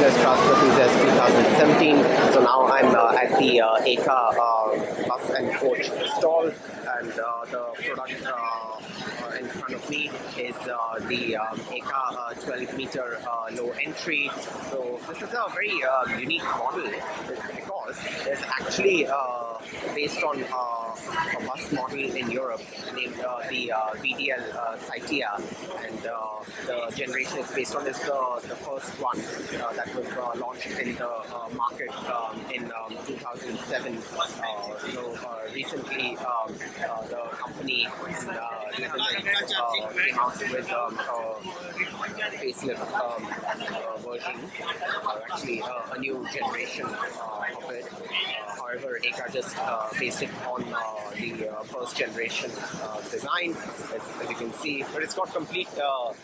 Enthusiast, Cars Enthusiast 2017. So now I'm at the EKA bus and coach stall, and the product in front of me is the EKA 12-meter low entry. So this is a very unique model because it's actually based on a bus model in Europe named the VDL Citea, and the generation it's based on is the first one that was launched in the market in 2007. Recently the company in Netherlands came out with a facelift version, actually a new generation of it. However, EKA just based it on the first generation design, as you can see, but it's got complete the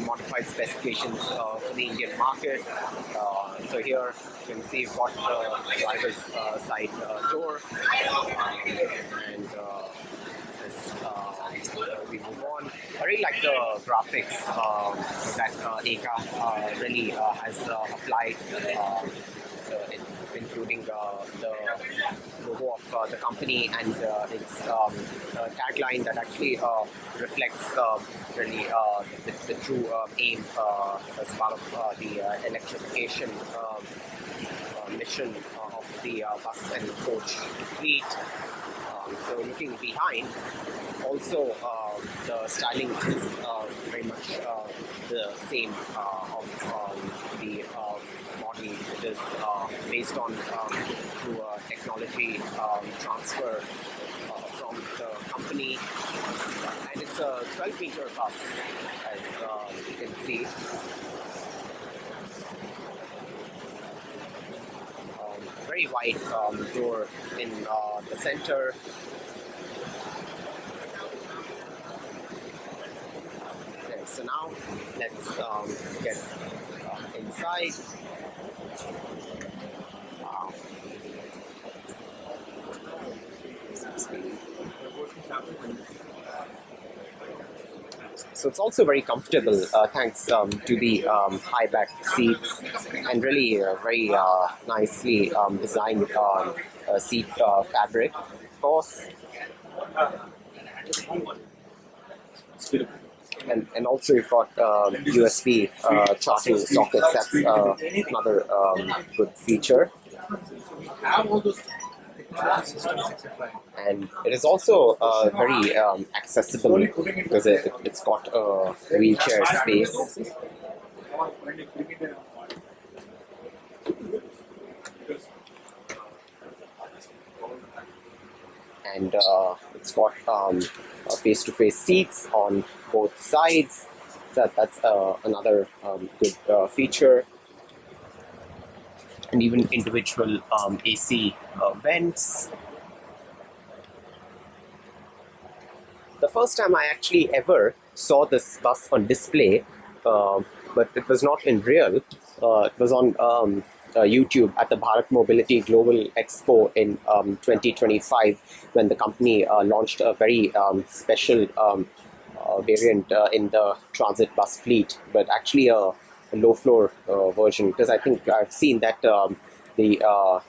modified specifications for the Indian market. So here you can see you've got the driver's side door, and we move on. I really like the graphics that EKA really has applied, including the logo of the company and its tagline that actually reflects really the true aim as part of the electrification mission of the bus and coach fleet. So looking behind, also the styling is very much the same of the model. It is based on through a technology transfer from the company, and it's a 12-meter bus, as you can see. Very wide door in the center. Okay, so now let's get inside. Wow. So it's also very comfortable thanks to the high back seats, and really very nicely designed seat fabric, of course. And also you've got USB charging sockets. That's another good feature. And it is also very accessible because it's got a wheelchair space. And it's got face-to-face seats on both sides. So that's another good feature. And even individual AC vents. The first time I actually ever saw this bus on display, but it was not in real. It was on YouTube at the Bharat Mobility Global Expo in 2025, when the company launched a very special variant in the transit bus fleet, but actually a low floor version, because I think I've seen that the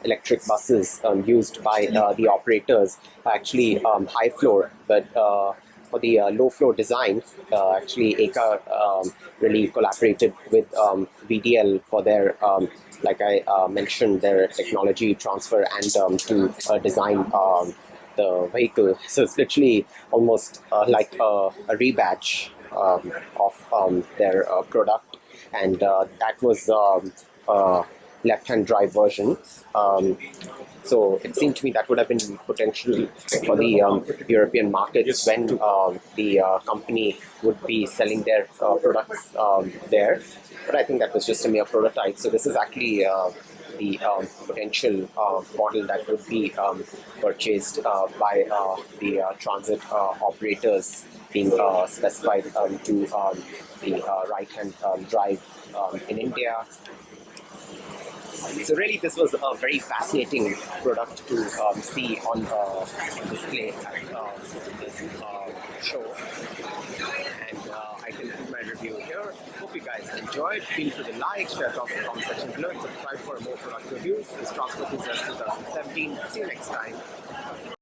electric buses used by the operators are actually high floor, but for the low floor design, actually EKA really collaborated with VDL for their like I mentioned, their technology transfer and to design the vehicle. So it's literally almost like a rebadge of their product, and that was left-hand drive version. So it seemed to me that would have been potential for the European markets when the company would be selling their products there. But I think that was just a mere prototype. So this is actually the potential model that would be purchased by the transit operators, being specified to the right-hand drive in India. So really, this was a very fascinating product to see on display at this show, and I conclude my review here. Hope hope you guys enjoyed. Feel free to like, share, talk in the comment section below, and subscribe for more product reviews. This is Transport Enthusiast 2017. See you next time.